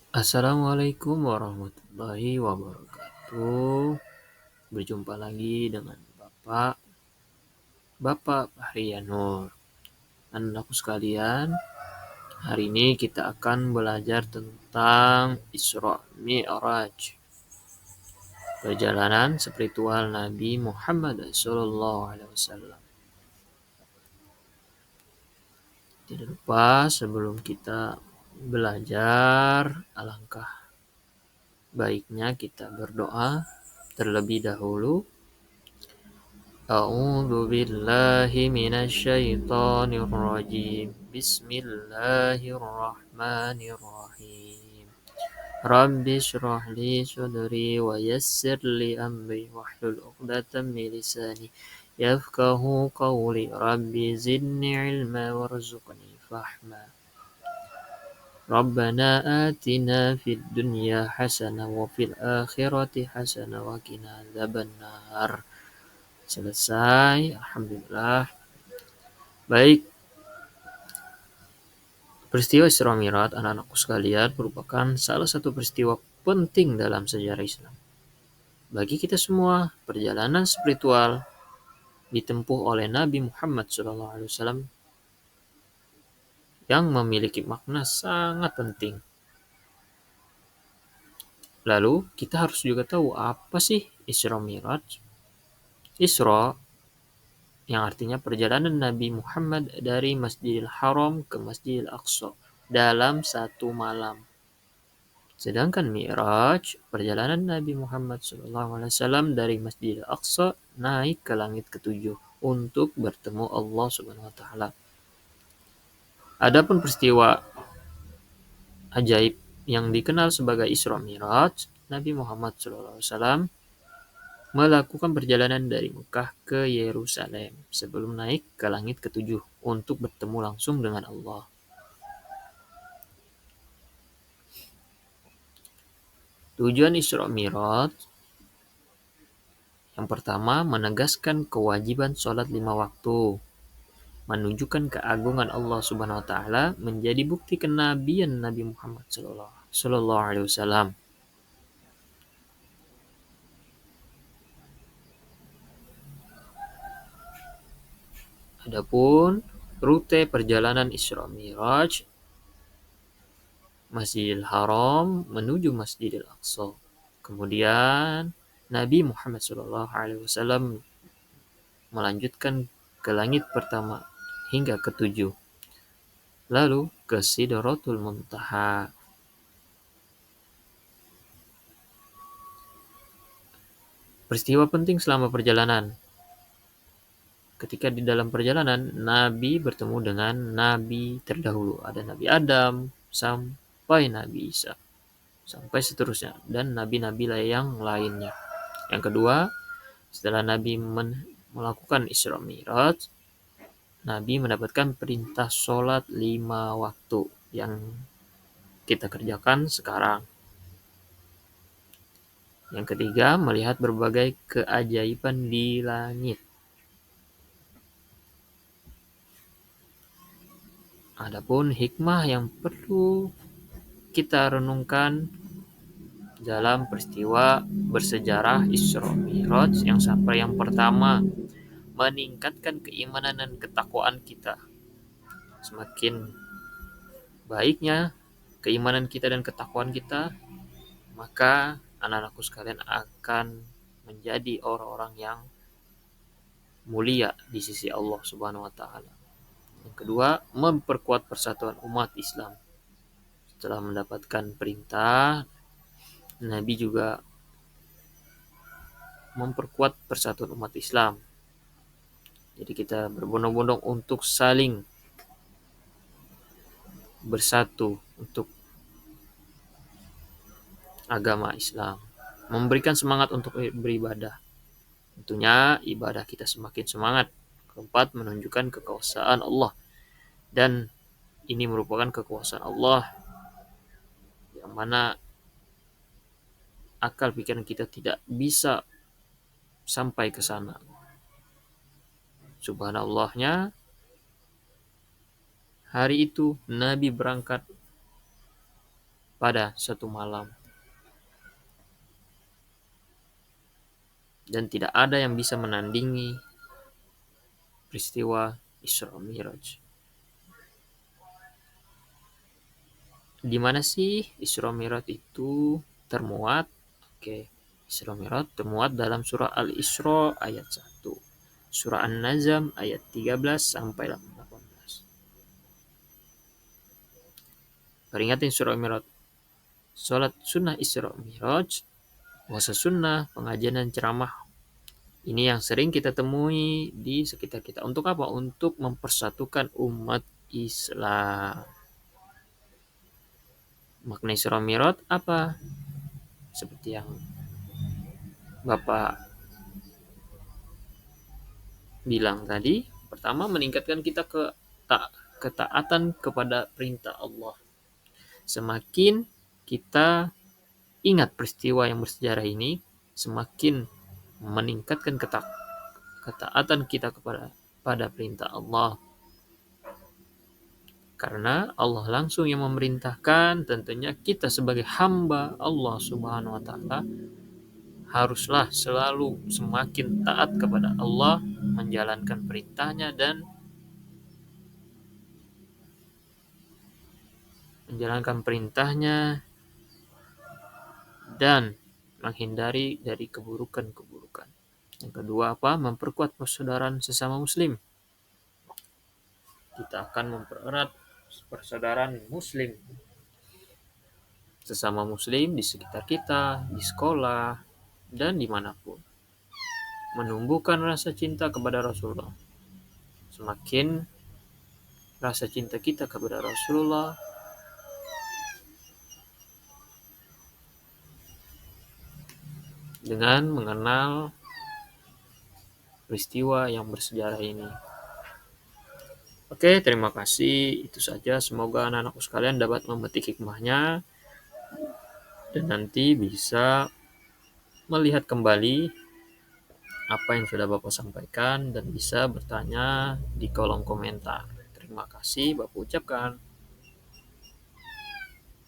Assalamualaikum warahmatullahi wabarakatuh. Berjumpa lagi dengan Bapak Fahrianur. Anakku sekalian, hari ini kita akan belajar tentang Isra Mi'raj, perjalanan spiritual Nabi Muhammad SAW. Tidak lupa sebelum kita belajar, alangkah baiknya kita berdoa terlebih dahulu. أعوذ بالله من الشيطان الرجيم بسم الله الرحمن الرحيم رب اشرح لي صدري ويسر لي أمري واحلل عقدة من لساني يفقه قولي رب زدني علما وارزقني فهما ربنا آتنا في الدنيا حسنة وفي الآخرة حسنة وقنا عذاب النار. Selesai, alhamdulillah. Baik, peristiwa Isra Mi'raj anak-anakku sekalian merupakan salah satu peristiwa penting dalam sejarah Islam. Bagi kita semua, perjalanan spiritual ditempuh oleh Nabi Muhammad SAW yang memiliki makna sangat penting. Lalu, kita harus juga tahu apa sih Isra Mi'raj? Isra yang artinya perjalanan Nabi Muhammad dari Masjidil Haram ke Masjidil Aqsa dalam satu malam. Sedangkan Mi'raj, perjalanan Nabi Muhammad SAW dari Masjidil Aqsa naik ke langit ketujuh untuk bertemu Allah Subhanahu wa taala. Adapun peristiwa ajaib yang dikenal sebagai Isra Mi'raj, Nabi Muhammad SAW melakukan perjalanan dari Mekah ke Yerusalem sebelum naik ke langit ketujuh untuk bertemu langsung dengan Allah. Tujuan Isra Mi'raj yang pertama, menegaskan kewajiban sholat 5 waktu, menunjukkan keagungan Allah Subhanahu wa taala, menjadi bukti kenabian Nabi Muhammad sallallahu alaihi wasallam. Adapun rute perjalanan Isra Mi'raj, Masjidil Haram menuju Masjidil Aqsa. Kemudian Nabi Muhammad sallallahu alaihi wasallam melanjutkan ke langit pertama hingga ketujuh. Lalu ke Sidratul Muntaha. Peristiwa penting selama perjalanan. Ketika di dalam perjalanan, Nabi bertemu dengan Nabi terdahulu. Ada Nabi Adam, sampai Nabi Isa, sampai seterusnya. Dan Nabi-Nabi yang lainnya. Yang kedua, setelah Nabi melakukan Isra Mi'raj, Nabi mendapatkan perintah sholat 5 waktu yang kita kerjakan sekarang. Yang ketiga, melihat berbagai keajaiban di langit. Adapun hikmah yang perlu kita renungkan dalam peristiwa bersejarah Isra Mi'raj yang pertama, meningkatkan keimanan dan ketakwaan kita. Semakin baiknya keimanan kita dan ketakwaan kita, maka anak-anakku sekalian akan menjadi orang-orang yang mulia di sisi Allah Subhanahu wa taala. Yang kedua, memperkuat persatuan umat Islam. Setelah mendapatkan perintah, Nabi juga memperkuat persatuan umat Islam. Jadi kita berbondong-bondong untuk saling bersatu untuk agama Islam. Memberikan semangat untuk beribadah. Tentunya ibadah kita semakin semangat. Keempat, menunjukkan kekuasaan Allah. Dan ini merupakan kekuasaan Allah yang mana akal pikiran kita tidak bisa sampai ke sana. Subhanallahnya, hari itu Nabi berangkat pada suatu malam. Dan tidak ada yang bisa menandingi peristiwa Isra Mi'raj. Di mana sih Isra Mi'raj itu termuat? Oke, Isra Mi'raj termuat dalam surah Al-Isra ayat 1. Surah An-Najm ayat 13 sampai 18. Peringatan Isra Mi'raj. Salat sunnah Isra Mi'raj, puasa sunnah, pengajian dan ceramah. Ini yang sering kita temui di sekitar kita. Untuk apa? Untuk mempersatukan umat Islam. Makna Isra Mi'raj apa? Seperti yang Bapak bilang tadi, pertama meningkatkan kita ketaatan kepada perintah Allah. Semakin kita ingat peristiwa yang bersejarah ini, semakin meningkatkan ketaatan kita pada perintah Allah. Karena Allah langsung yang memerintahkan, tentunya kita sebagai hamba Allah Subhanahu wa taala haruslah selalu semakin taat kepada Allah, menjalankan perintahnya dan menghindari dari keburukan-keburukan. Yang kedua apa? Memperkuat persaudaraan sesama muslim. Kita akan mempererat persaudaraan muslim. Sesama muslim di sekitar kita, di sekolah, dan dimanapun. Menumbuhkan rasa cinta kepada Rasulullah. Semakin rasa cinta kita kepada Rasulullah, dengan mengenal peristiwa yang bersejarah ini. Oke, terima kasih. Itu saja. Semoga anak-anakku sekalian dapat memetik hikmahnya dan nanti bisa melihat kembali apa yang sudah Bapak sampaikan dan bisa bertanya di kolom komentar. Terima kasih Bapak ucapkan.